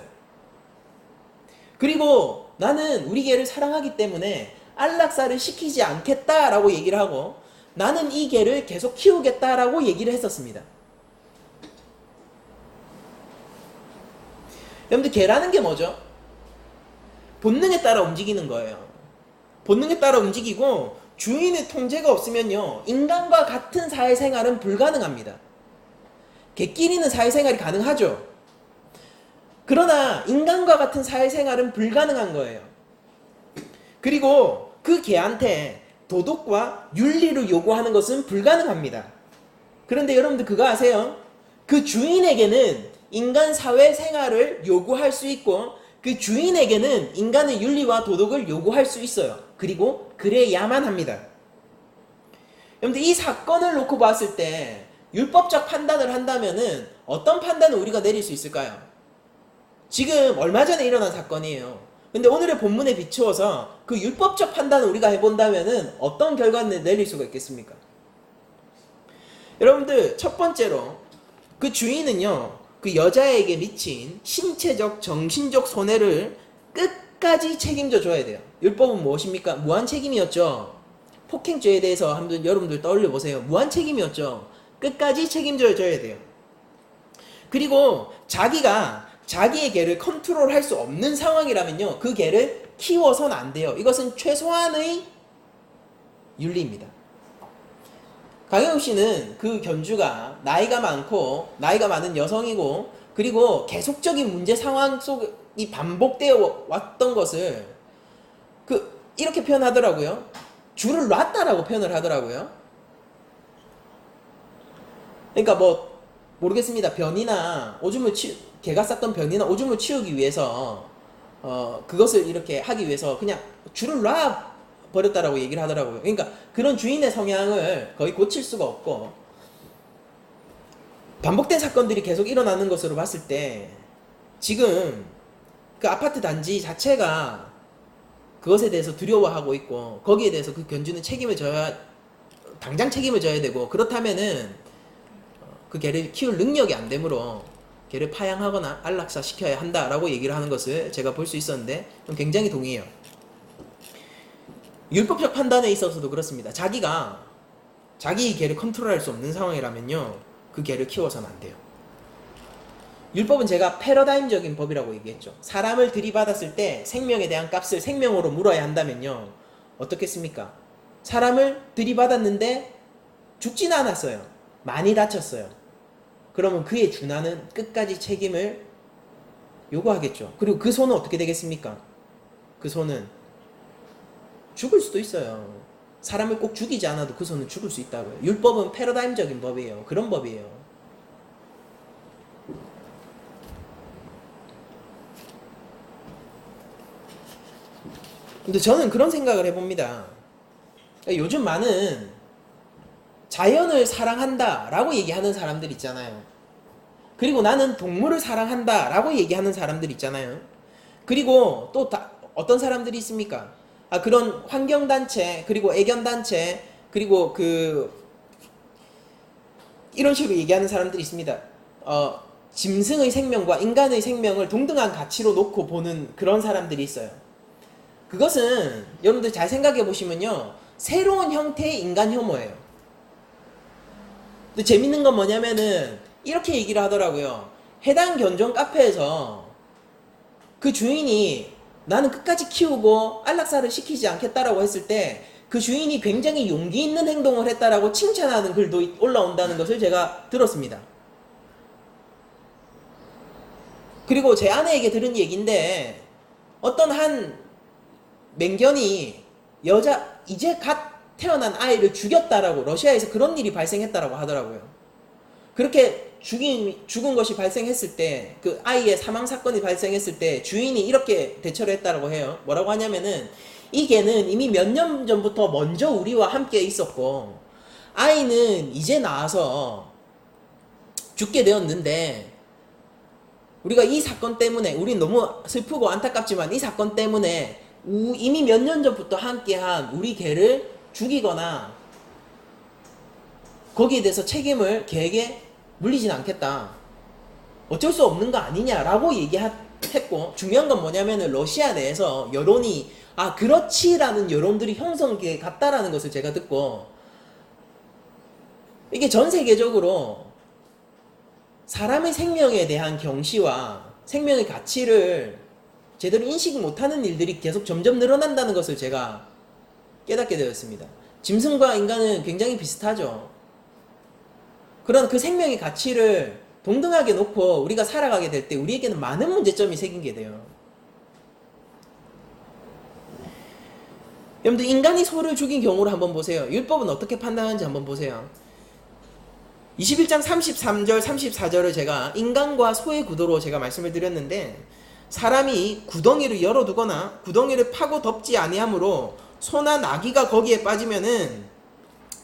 그리고 나는 우리 개를 사랑하기 때문에 안락사를 시키지 않겠다라고 얘기를 하고 나는 이 개를 계속 키우겠다라고 얘기를 했었습니다. 여러분들 개라는 게 뭐죠? 본능에 따라 움직이는 거예요. 본능에 따라 움직이고 주인의 통제가 없으면요 인간과 같은 사회생활은 불가능합니다. 개끼리는 사회생활이 가능하죠. 그러나 인간과 같은 사회생활은 불가능한 거예요. 그리고 그 개한테 도덕과 윤리를 요구하는 것은 불가능합니다. 그런데 여러분들 그거 아세요? 그 주인에게는 인간 사회생활을 요구할 수 있고 그 주인에게는 인간의 윤리와 도덕을 요구할 수 있어요. 그리고 그래야만 합니다. 여러분들 이 사건을 놓고 봤을 때 율법적 판단을 한다면은 어떤 판단을 우리가 내릴 수 있을까요? 지금 얼마 전에 일어난 사건이에요. 근데 오늘의 본문에 비추어서 그 율법적 판단을 우리가 해본다면은 어떤 결과를 내릴 수가 있겠습니까? 여러분들 첫 번째로 그 주인은요 그 여자에게 미친 신체적 정신적 손해를 끝까지 책임져 줘야 돼요. 율법은 무엇입니까? 무한 책임이었죠. 폭행죄에 대해서 한번 여러분들 떠올려 보세요. 무한 책임이었죠. 끝까지 책임져 줘야 돼요. 그리고 자기가 자기의 개를 컨트롤할 수 없는 상황이라면요 그 개를 키워서는 안 돼요. 이것은 최소한의 윤리입니다. 강영욱 씨는 그 견주가 나이가 많은 여성이고 그리고 계속적인 문제 상황 속이 반복되어 왔던 것을 이렇게 표현하더라고요. 줄을 놨다라고 표현을 하더라고요. 그러니까 모르겠습니다. 변이나 개가 쌌던 변이나 오줌을 치우기 위해서 그것을 이렇게 하기 위해서 그냥 줄을 놔 버렸다라고 얘기를 하더라고요. 그러니까 그런 주인의 성향을 거의 고칠 수가 없고 반복된 사건들이 계속 일어나는 것으로 봤을 때 지금 그 아파트 단지 자체가 그것에 대해서 두려워하고 있고 거기에 대해서 그 견주는 당장 책임을 져야 되고 그렇다면은 그 개를 키울 능력이 안 되므로 개를 파양하거나 안락사 시켜야 한다라고 얘기를 하는 것을 제가 볼 수 있었는데 굉장히 동의해요. 율법적 판단에 있어서도 그렇습니다. 자기가 자기 개를 컨트롤할 수 없는 상황이라면요 그 개를 키워서는 안 돼요. 율법은 제가 패러다임적인 법이라고 얘기했죠. 사람을 들이받았을 때 생명에 대한 값을 생명으로 물어야 한다면요 어떻겠습니까? 사람을 들이받았는데 죽지는 않았어요. 많이 다쳤어요. 그러면 그의 준하는 끝까지 책임을 요구하겠죠. 그리고 그 소는 어떻게 되겠습니까? 그 소는 죽을 수도 있어요. 사람을 꼭 죽이지 않아도 그 소는 죽을 수 있다고요. 율법은 패러다임적인 법이에요. 그런 법이에요. 근데 저는 그런 생각을 해봅니다. 요즘 많은 자연을 사랑한다 라고 얘기하는 사람들 있잖아요. 그리고 나는 동물을 사랑한다 라고 얘기하는 사람들 있잖아요. 그리고 또 어떤 사람들이 있습니까? 그런 환경단체 그리고 애견단체 그리고 이런 식으로 얘기하는 사람들이 있습니다. 짐승의 생명과 인간의 생명을 동등한 가치로 놓고 보는 그런 사람들이 있어요. 그것은 여러분들 잘 생각해 보시면요 새로운 형태의 인간 혐오예요. 근데 재밌는 건 뭐냐면은 이렇게 얘기를 하더라고요. 해당 견종 카페에서 그 주인이 나는 끝까지 키우고 안락사를 시키지 않겠다라고 했을 때 그 주인이 굉장히 용기 있는 행동을 했다라고 칭찬하는 글도 올라온다는 것을 제가 들었습니다. 그리고 제 아내에게 들은 얘기인데 어떤 한 맹견이 이제 갓 태어난 아이를 죽였다라고 러시아에서 그런 일이 발생했다라고 하더라고요. 그렇게 죽은 것이 발생했을 때, 그 아이의 사망 사건이 발생했을 때 주인이 이렇게 대처를 했다라고 해요. 뭐라고 하냐면은 이 개는 이미 몇 년 전부터 먼저 우리와 함께 있었고 아이는 이제 나와서 죽게 되었는데 우리가 이 사건 때문에 우린 너무 슬프고 안타깝지만 이 사건 때문에 이미 몇 년 전부터 함께한 우리 개를 죽이거나 거기에 대해서 책임을 개에게 물리진 않겠다. 어쩔 수 없는 거 아니냐라고 얘기했고 중요한 건 뭐냐면은 러시아 내에서 여론이 그렇지라는 여론들이 형성돼 갔다라는 것을 제가 듣고 이게 전 세계적으로 사람의 생명에 대한 경시와 생명의 가치를 제대로 인식 못하는 일들이 계속 점점 늘어난다는 것을 제가 깨닫게 되었습니다. 짐승과 인간은 굉장히 비슷하죠. 그런 그 생명의 가치를 동등하게 놓고 우리가 살아가게 될 때 우리에게는 많은 문제점이 생기게 돼요. 여러분들 인간이 소를 죽인 경우를 한번 보세요. 율법은 어떻게 판단하는지 한번 보세요. 21장 33절 34절을 제가 인간과 소의 구도로 제가 말씀을 드렸는데 사람이 구덩이를 열어두거나 구덩이를 파고 덮지 아니하므로 소나 나귀가 거기에 빠지면은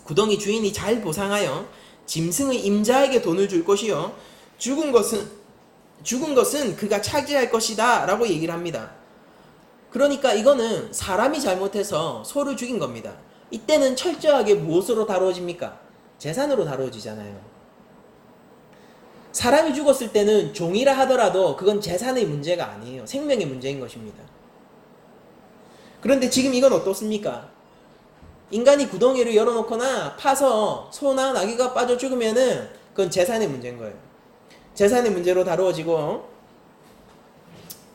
구덩이 주인이 잘 보상하여 짐승의 임자에게 돈을 줄 것이요 죽은 것은 그가 차지할 것이다 라고 얘기를 합니다. 그러니까 이거는 사람이 잘못해서 소를 죽인 겁니다. 이때는 철저하게 무엇으로 다루어집니까? 재산으로 다루어지잖아요. 사람이 죽었을 때는 종이라 하더라도 그건 재산의 문제가 아니에요. 생명의 문제인 것입니다. 그런데 지금 이건 어떻습니까? 인간이 구덩이를 열어놓거나 파서 소나 나귀가 빠져 죽으면은 그건 재산의 문제인 거예요. 재산의 문제로 다루어지고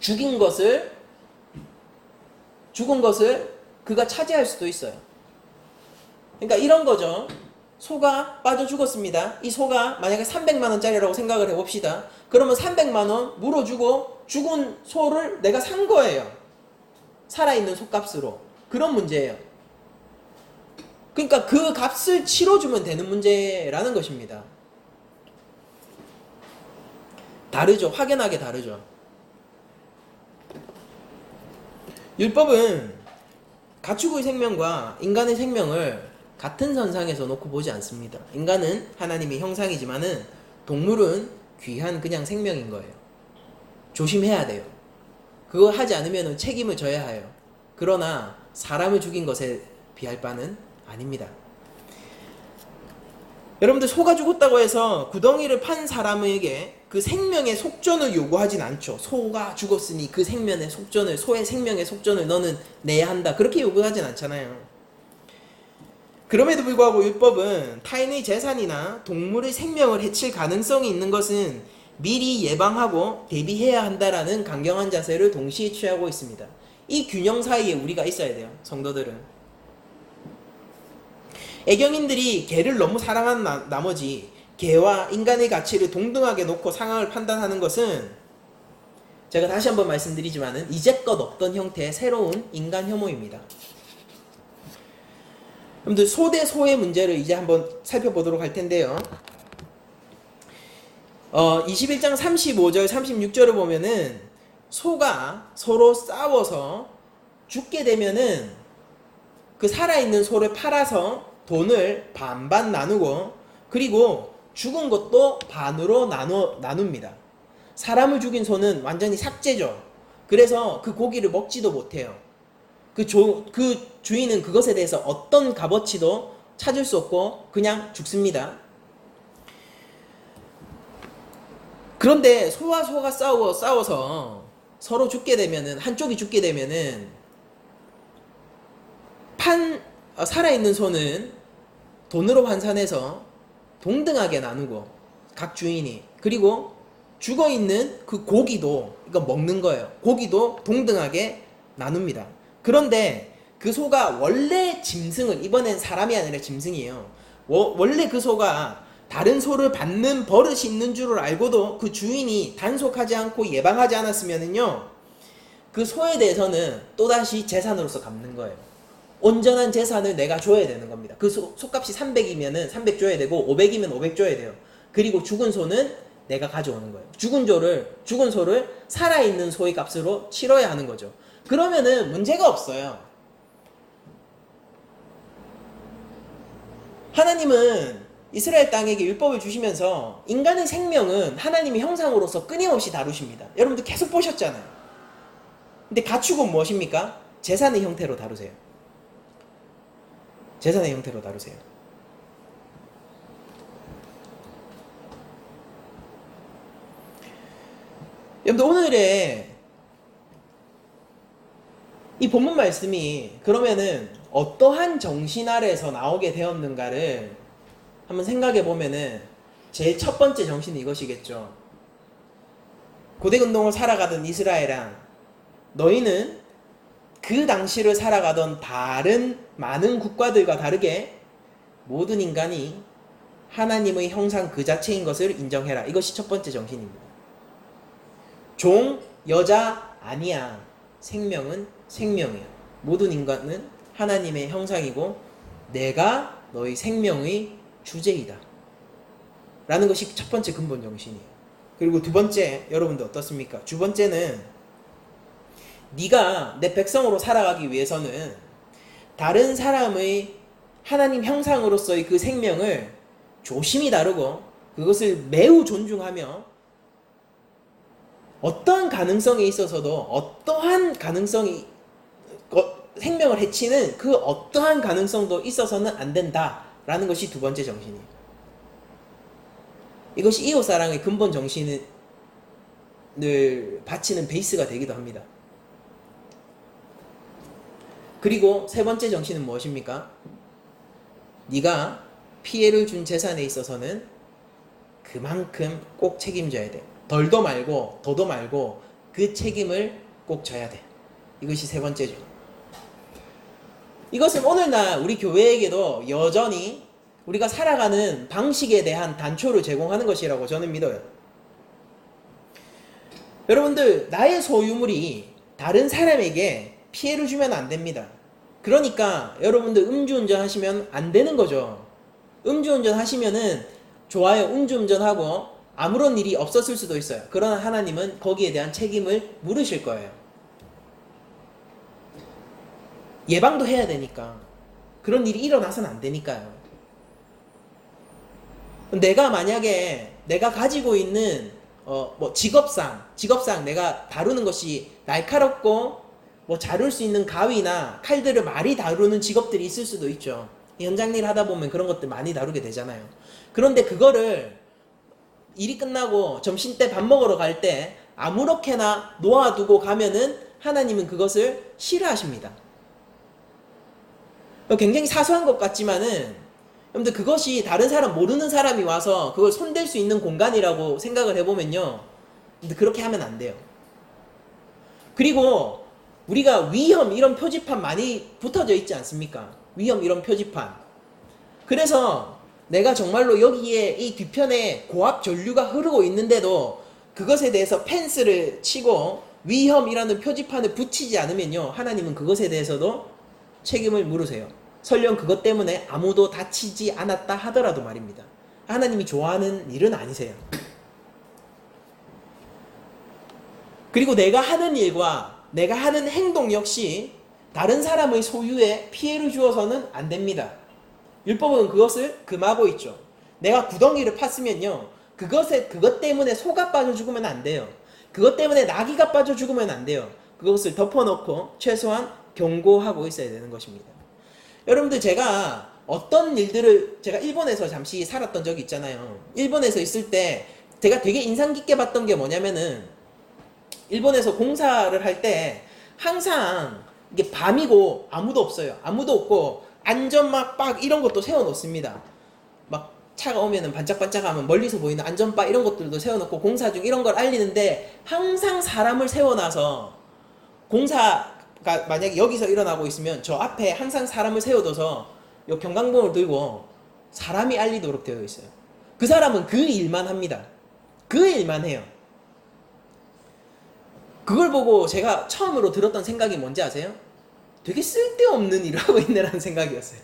죽은 것을 그가 차지할 수도 있어요. 그러니까 이런 거죠. 소가 빠져 죽었습니다. 이 소가 만약에 300만 원짜리라고 생각을 해봅시다. 그러면 300만 원 물어주고 죽은 소를 내가 산 거예요. 살아있는 소값으로. 그런 문제예요. 그러니까 그 값을 치러주면 되는 문제라는 것입니다. 다르죠. 확연하게 다르죠. 율법은 가축의 생명과 인간의 생명을 같은 선상에서 놓고 보지 않습니다. 인간은 하나님의 형상이지만은 동물은 귀한 그냥 생명인 거예요. 조심해야 돼요. 그거 하지 않으면 책임을 져야 해요. 그러나 사람을 죽인 것에 비할 바는 아닙니다. 여러분들 소가 죽었다고 해서 구덩이를 판 사람에게 그 생명의 속전을 요구하진 않죠. 소가 죽었으니 그 생명의 속전을, 소의 생명의 속전을 너는 내야 한다. 그렇게 요구하진 않잖아요. 그럼에도 불구하고 율법은 타인의 재산이나 동물의 생명을 해칠 가능성이 있는 것은 미리 예방하고 대비해야 한다라는 강경한 자세를 동시에 취하고 있습니다. 이 균형 사이에 우리가 있어야 돼요. 성도들은. 애경인들이 개를 너무 사랑한 나머지 개와 인간의 가치를 동등하게 놓고 상황을 판단하는 것은 제가 다시 한번 말씀드리지만은 이제껏 없던 형태의 새로운 인간 혐오입니다. 여러분들 소 대 소의 문제를 이제 한번 살펴보도록 할 텐데요. 21장 35절 36절을 보면은 소가 서로 싸워서 죽게 되면은 그 살아있는 소를 팔아서 돈을 반반 나누고 그리고 죽은 것도 반으로 나눕니다. 사람을 죽인 소는 완전히 삭제죠. 그래서 그 고기를 먹지도 못해요. 그 주인은 그것에 대해서 어떤 값어치도 찾을 수 없고 그냥 죽습니다. 그런데 소와 소가 싸워서 서로 죽게 되면은 한쪽이 죽게 되면은 살아있는 소는 돈으로 환산해서 동등하게 나누고 각 주인이 그리고 죽어있는 그 고기도 이거 먹는 거예요. 고기도 동등하게 나눕니다. 그런데 그 소가 원래 짐승을 이번엔 사람이 아니라 짐승이에요. 원래 그 소가 다른 소를 받는 버릇이 있는 줄을 알고도 그 주인이 단속하지 않고 예방하지 않았으면은요 그 소에 대해서는 또다시 재산으로서 갚는 거예요. 온전한 재산을 내가 줘야 되는 겁니다. 그 소값이 300이면은 300 줘야 되고 500이면 500 줘야 돼요. 그리고 죽은 소는 내가 가져오는 거예요. 죽은 소를 살아있는 소의 값으로 치러야 하는 거죠. 그러면은 문제가 없어요. 하나님은 이스라엘 땅에게 율법을 주시면서 인간의 생명은 하나님의 형상으로서 끊임없이 다루십니다. 여러분들 계속 보셨잖아요. 근데 가축은 무엇입니까? 제사의 형태로 다루세요. 제사의 형태로 다루세요. 여러분들 오늘의 이 본문 말씀이 그러면은 어떠한 정신 아래에서 나오게 되었는가를 한번 생각해 보면은 제일 첫 번째 정신은 이것이겠죠. 고대근동을 살아가던 이스라엘아, 너희는 그 당시를 살아가던 다른 많은 국가들과 다르게 모든 인간이 하나님의 형상 그 자체인 것을 인정해라. 이것이 첫 번째 정신입니다. 종, 여자 아니야. 생명은 생명이야. 모든 인간은 하나님의 형상이고 내가 너희 생명의 주제이다. 라는 것이 첫 번째 근본 정신이에요. 그리고 두 번째, 여러분들 어떻습니까? 두 번째는 네가 내 백성으로 살아가기 위해서는 다른 사람의 하나님 형상으로서의 그 생명을 조심히 다루고 그것을 매우 존중하며 어떠한 가능성에 있어서도 어떠한 가능성이 생명을 해치는 그 어떠한 가능성도 있어서는 안 된다라는 것이 두 번째 정신이에요. 이것이 이웃사랑의 근본 정신을 바치는 베이스가 되기도 합니다. 그리고 세 번째 정신은 무엇입니까? 네가 피해를 준 재산에 있어서는 그만큼 꼭 책임져야 돼. 덜도 말고 더도 말고 그 책임을 꼭 져야 돼. 이것이 세 번째죠. 이것은 오늘날 우리 교회에게도 여전히 우리가 살아가는 방식에 대한 단초를 제공하는 것이라고 저는 믿어요. 여러분들, 나의 소유물이 다른 사람에게 피해를 주면 안 됩니다. 그러니까 여러분들 음주운전 하시면 안 되는 거죠. 음주운전 하시면은 좋아요. 음주운전하고 아무런 일이 없었을 수도 있어요. 그러나 하나님은 거기에 대한 책임을 물으실 거예요. 예방도 해야 되니까. 그런 일이 일어나서는 안 되니까요. 내가 만약에 내가 가지고 있는 직업상 내가 다루는 것이 날카롭고 자를 수 있는 가위나 칼들을 많이 다루는 직업들이 있을 수도 있죠. 현장 일 하다 보면 그런 것들 많이 다루게 되잖아요. 그런데 그거를 일이 끝나고 점심때 밥 먹으러 갈 때 아무렇게나 놓아두고 가면은 하나님은 그것을 싫어하십니다. 굉장히 사소한 것 같지만은 여러분들 그것이 다른 사람 모르는 사람이 와서 그걸 손댈 수 있는 공간이라고 생각을 해보면요. 근데 그렇게 하면 안 돼요. 그리고 우리가 위험 이런 표지판 많이 붙어져 있지 않습니까? 위험 이런 표지판. 그래서 내가 정말로 여기에 이 뒤편에 고압 전류가 흐르고 있는데도 그것에 대해서 펜스를 치고 위험이라는 표지판을 붙이지 않으면요. 하나님은 그것에 대해서도 책임을 물으세요. 설령 그것 때문에 아무도 다치지 않았다 하더라도 말입니다. 하나님이 좋아하는 일은 아니세요. 그리고 내가 하는 일과 내가 하는 행동 역시 다른 사람의 소유에 피해를 주어서는 안 됩니다. 율법은 그것을 금하고 있죠. 내가 구덩이를 팠으면요. 그것 때문에 소가 빠져 죽으면 안 돼요. 그것 때문에 나귀가 빠져 죽으면 안 돼요. 그것을 덮어놓고 최소한 경고하고 있어야 되는 것입니다. 여러분들, 제가 어떤 일들을 제가 일본에서 잠시 살았던 적이 있잖아요. 일본에서 있을 때 제가 되게 인상 깊게 봤던 게 뭐냐면은 일본에서 공사를 할 때 항상 이게 밤이고 아무도 없어요. 아무도 없고 안전막 빡 이런 것도 세워놓습니다. 막 차가 오면은 반짝반짝하면 멀리서 보이는 안전바 이런 것들도 세워놓고 공사 중 이런 걸 알리는데 항상 사람을 세워놔서 공사가 만약에 여기서 일어나고 있으면 저 앞에 항상 사람을 세워둬서 요 경광봉을 들고 사람이 알리도록 되어 있어요. 그 사람은 그 일만 합니다. 그 일만 해요. 그걸 보고 제가 처음으로 들었던 생각이 뭔지 아세요? 되게 쓸데없는 일을 하고 있네라는 생각이었어요.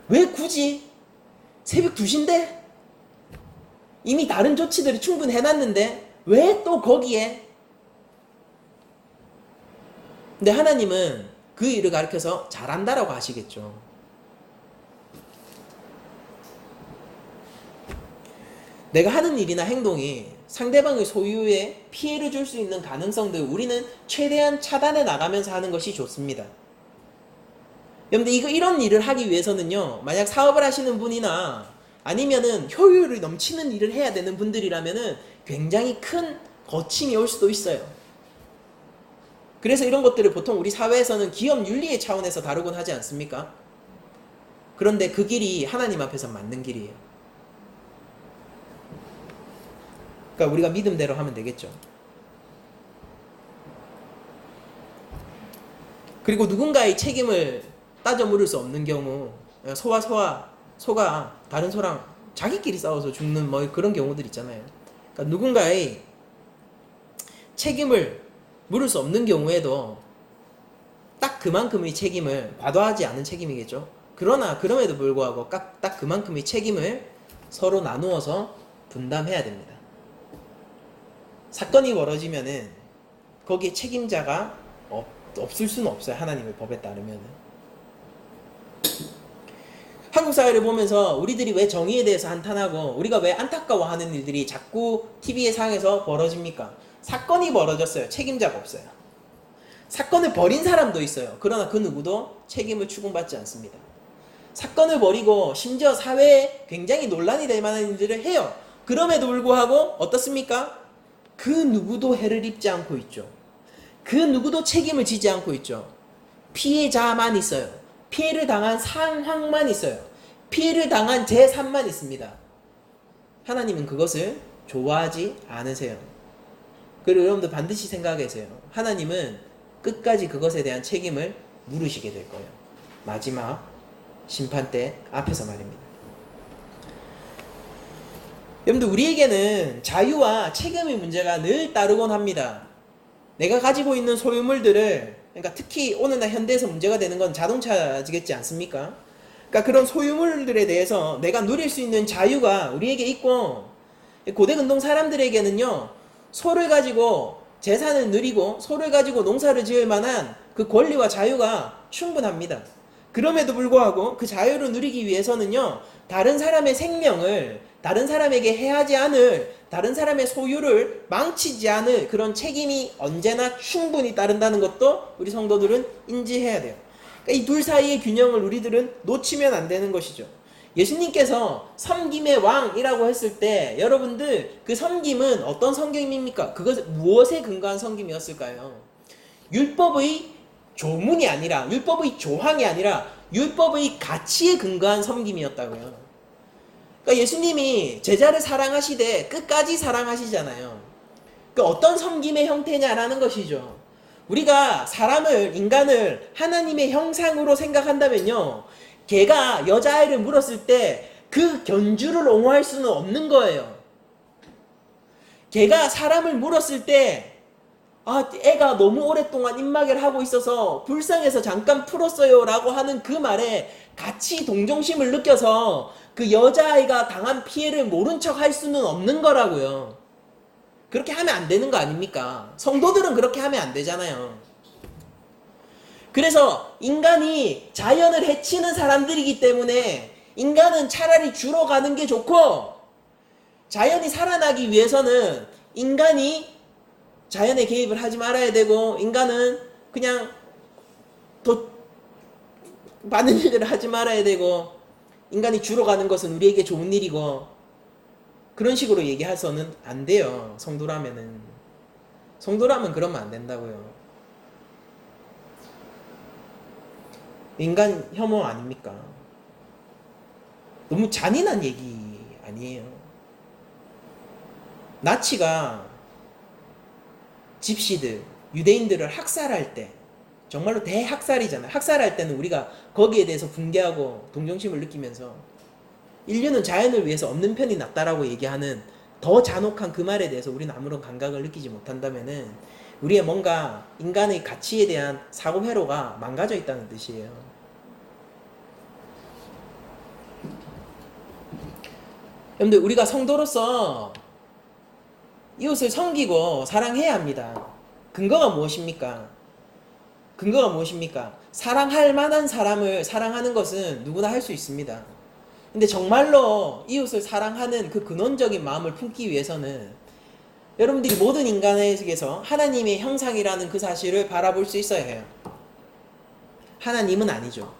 왜 굳이 새벽 2시인데 이미 다른 조치들을 충분히 해놨는데 왜 또 거기에? 근데 하나님은 그 일을 가르쳐서 잘한다라고 하시겠죠. 내가 하는 일이나 행동이 상대방의 소유에 피해를 줄 수 있는 가능성들 우리는 최대한 차단해 나가면서 하는 것이 좋습니다. 여러분들 이런 일을 하기 위해서는요, 만약 사업을 하시는 분이나 아니면은 효율이 넘치는 일을 해야 되는 분들이라면은 굉장히 큰 거침이 올 수도 있어요. 그래서 이런 것들을 보통 우리 사회에서는 기업 윤리의 차원에서 다루곤 하지 않습니까? 그런데 그 길이 하나님 앞에서 맞는 길이에요. 그러니까 우리가 믿음대로 하면 되겠죠. 그리고 누군가의 책임을 따져 물을 수 없는 경우, 소가 다른 소랑 자기끼리 싸워서 죽는 뭐 그런 경우들 있잖아요. 그러니까 누군가의 책임을 물을 수 없는 경우에도 딱 그만큼의 책임을, 과도하지 않은 책임이겠죠. 그러나 그럼에도 불구하고 딱 그만큼의 책임을 서로 나누어서 분담해야 됩니다. 사건이 벌어지면은 거기에 책임자가 없을 수는 없어요. 하나님의 법에 따르면은. 한국 사회를 보면서 우리들이 왜 정의에 대해서 한탄하고 우리가 왜 안타까워하는 일들이 자꾸 TV에 상에서 벌어집니까? 사건이 벌어졌어요. 책임자가 없어요. 사건을 벌인 사람도 있어요. 그러나 그 누구도 책임을 추궁받지 않습니다. 사건을 벌이고 심지어 사회에 굉장히 논란이 될 만한 일들을 해요. 그럼에도 불구하고 어떻습니까? 그 누구도 해를 입지 않고 있죠. 그 누구도 책임을 지지 않고 있죠. 피해자만 있어요. 피해를 당한 상황만 있어요. 피해를 당한 제3만 있습니다. 하나님은 그것을 좋아하지 않으세요. 그리고 여러분들 반드시 생각하세요. 하나님은 끝까지 그것에 대한 책임을 물으시게 될 거예요. 마지막 심판 때 앞에서 말입니다. 여러분들 우리에게는 자유와 책임의 문제가 늘 따르곤 합니다. 내가 가지고 있는 소유물들을, 그러니까 특히 오늘날 현대에서 문제가 되는 건 자동차겠지 않습니까? 그러니까 그런 소유물들에 대해서 내가 누릴 수 있는 자유가 우리에게 있고, 고대 근동 사람들에게는요, 소를 가지고 재산을 누리고 소를 가지고 농사를 지을 만한 그 권리와 자유가 충분합니다. 그럼에도 불구하고 그 자유를 누리기 위해서는요, 다른 사람의 생명을, 다른 사람에게 해하지 않을, 다른 사람의 소유를 망치지 않을 그런 책임이 언제나 충분히 따른다는 것도 우리 성도들은 인지해야 돼요. 그러니까 이 둘 사이의 균형을 우리들은 놓치면 안 되는 것이죠. 예수님께서 섬김의 왕이라고 했을 때 여러분들 그 섬김은 어떤 섬김입니까? 그것은 무엇에 근거한 섬김이었을까요? 율법의 조문이 아니라, 율법의 조항이 아니라 율법의 가치에 근거한 섬김이었다고요. 그러니까 예수님이 제자를 사랑하시되 끝까지 사랑하시잖아요. 그러니까 어떤 섬김의 형태냐라는 것이죠. 우리가 인간을 하나님의 형상으로 생각한다면요, 걔가 여자아이를 물었을 때 그 견주를 옹호할 수는 없는 거예요. 걔가 사람을 물었을 때 애가 너무 오랫동안 입마개를 하고 있어서 불쌍해서 잠깐 풀었어요 라고 하는 그 말에 같이 동정심을 느껴서 그 여자아이가 당한 피해를 모른 척 할 수는 없는 거라고요. 그렇게 하면 안 되는 거 아닙니까? 성도들은 그렇게 하면 안 되잖아요. 그래서 인간이 자연을 해치는 사람들이기 때문에 인간은 차라리 죽어가는 게 좋고, 자연이 살아나기 위해서는 인간이 자연에 개입을 하지 말아야 되고, 인간은 그냥 더 많은 일들을 하지 말아야 되고, 인간이 죽어가는 것은 우리에게 좋은 일이고, 그런 식으로 얘기해서는 안 돼요. 성도라면 그러면 안 된다고요. 인간 혐오 아닙니까? 너무 잔인한 얘기 아니에요. 나치가 집시들, 유대인들을 학살할 때, 정말로 대학살이잖아요. 학살할 때는 우리가 거기에 대해서 분개하고 동정심을 느끼면서 인류는 자연을 위해서 없는 편이 낫다라고 얘기하는 더 잔혹한 그 말에 대해서 우리는 아무런 감각을 느끼지 못한다면은 우리의 뭔가 인간의 가치에 대한 사고 회로가 망가져 있다는 뜻이에요. 여러분들 우리가 성도로서 이웃을 섬기고 사랑해야 합니다. 근거가 무엇입니까? 근거가 무엇입니까? 사랑할 만한 사람을 사랑하는 것은 누구나 할 수 있습니다. 근데 정말로 이웃을 사랑하는 그 근원적인 마음을 품기 위해서는 여러분들이 모든 인간에게서 하나님의 형상이라는 그 사실을 바라볼 수 있어야 해요. 하나님은 아니죠.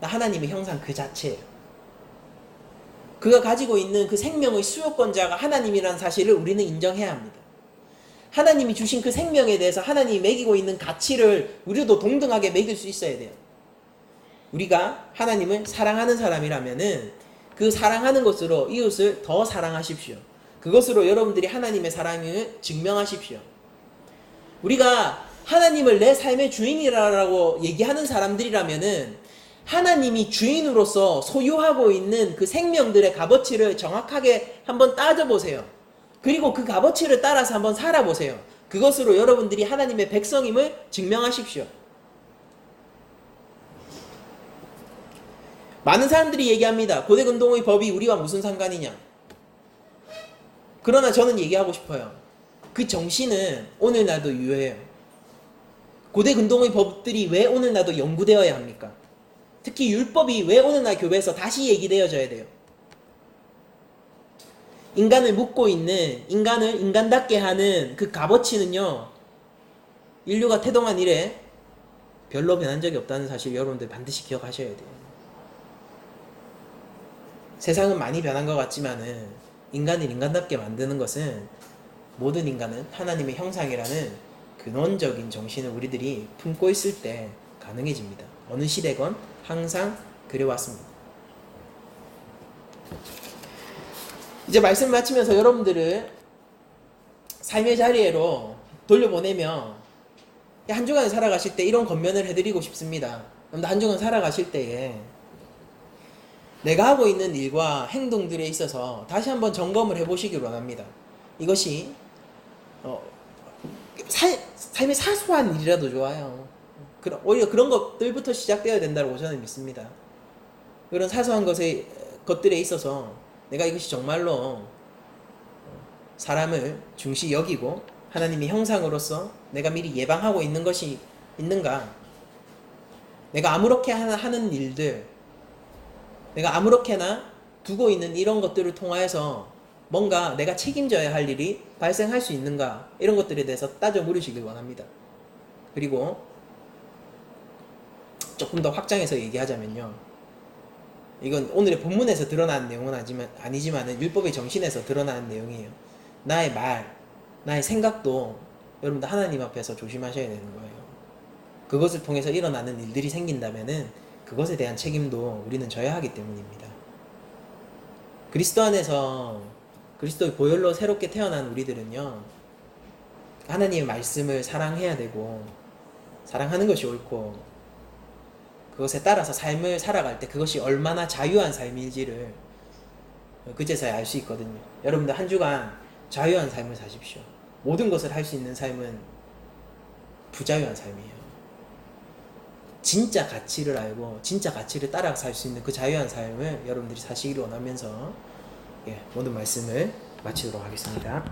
나 하나님의 형상 그 자체예요. 그가 가지고 있는 그 생명의 수요권자가 하나님이라는 사실을 우리는 인정해야 합니다. 하나님이 주신 그 생명에 대해서 하나님이 매기고 있는 가치를 우리도 동등하게 매길 수 있어야 돼요. 우리가 하나님을 사랑하는 사람이라면은 그 사랑하는 것으로 이웃을 더 사랑하십시오. 그것으로 여러분들이 하나님의 사랑을 증명하십시오. 우리가 하나님을 내 삶의 주인이라고 얘기하는 사람들이라면은 하나님이 주인으로서 소유하고 있는 그 생명들의 값어치를 정확하게 한번 따져보세요. 그리고 그 값어치를 따라서 한번 살아보세요. 그것으로 여러분들이 하나님의 백성임을 증명하십시오. 많은 사람들이 얘기합니다. 고대근동의 법이 우리와 무슨 상관이냐. 그러나 저는 얘기하고 싶어요. 그 정신은 오늘날도 유효해요. 고대근동의 법들이 왜 오늘날도 연구되어야 합니까? 특히 율법이 왜 오늘날 교회에서 다시 얘기되어져야 돼요? 인간을 묶고 있는, 인간을 인간답게 하는 그 값어치는요, 인류가 태동한 이래 별로 변한 적이 없다는 사실 여러분들 반드시 기억하셔야 돼요. 세상은 많이 변한 것 같지만은 인간을 인간답게 만드는 것은 모든 인간은 하나님의 형상이라는 근원적인 정신을 우리들이 품고 있을 때 가능해집니다. 어느 시대건 항상 그래왔습니다. 이제 말씀 마치면서 여러분들을 삶의 자리로 돌려보내며 한 주간 살아가실 때 이런 권면을 해드리고 싶습니다. 여러분들 한 주간 살아가실 때에 내가 하고 있는 일과 행동들에 있어서 다시 한번 점검을 해보시길 원합니다. 이것이 삶의 사소한 일이라도 좋아요. 오히려 그런 것들부터 시작되어야 된다고 저는 믿습니다. 그런 사소한 것들에 있어서 내가 이것이 정말로 사람을 중시 여기고 하나님의 형상으로서 내가 미리 예방하고 있는 것이 있는가? 내가 아무렇게 하는 일들, 내가 아무렇게나 두고 있는 이런 것들을 통하여서 뭔가 내가 책임져야 할 일이 발생할 수 있는가? 이런 것들에 대해서 따져 물으시길 원합니다. 그리고 조금 더 확장해서 얘기하자면요. 이건 오늘의 본문에서 드러나는 내용은 아니지만 율법의 정신에서 드러나는 내용이에요. 나의 말, 나의 생각도 여러분들 하나님 앞에서 조심하셔야 되는 거예요. 그것을 통해서 일어나는 일들이 생긴다면은 그것에 대한 책임도 우리는 져야 하기 때문입니다. 그리스도 안에서 그리스도의 보혈로 새롭게 태어난 우리들은요, 하나님의 말씀을 사랑해야 되고 사랑하는 것이 옳고 그것에 따라서 삶을 살아갈 때 그것이 얼마나 자유한 삶인지를 그제서야 알 수 있거든요. 여러분들 한 주간 자유한 삶을 사십시오. 모든 것을 할 수 있는 삶은 부자유한 삶이에요. 진짜 가치를 알고 진짜 가치를 따라 살 수 있는 그 자유한 삶을 여러분들이 사시기를 원하면서 모든 말씀을 마치도록 하겠습니다.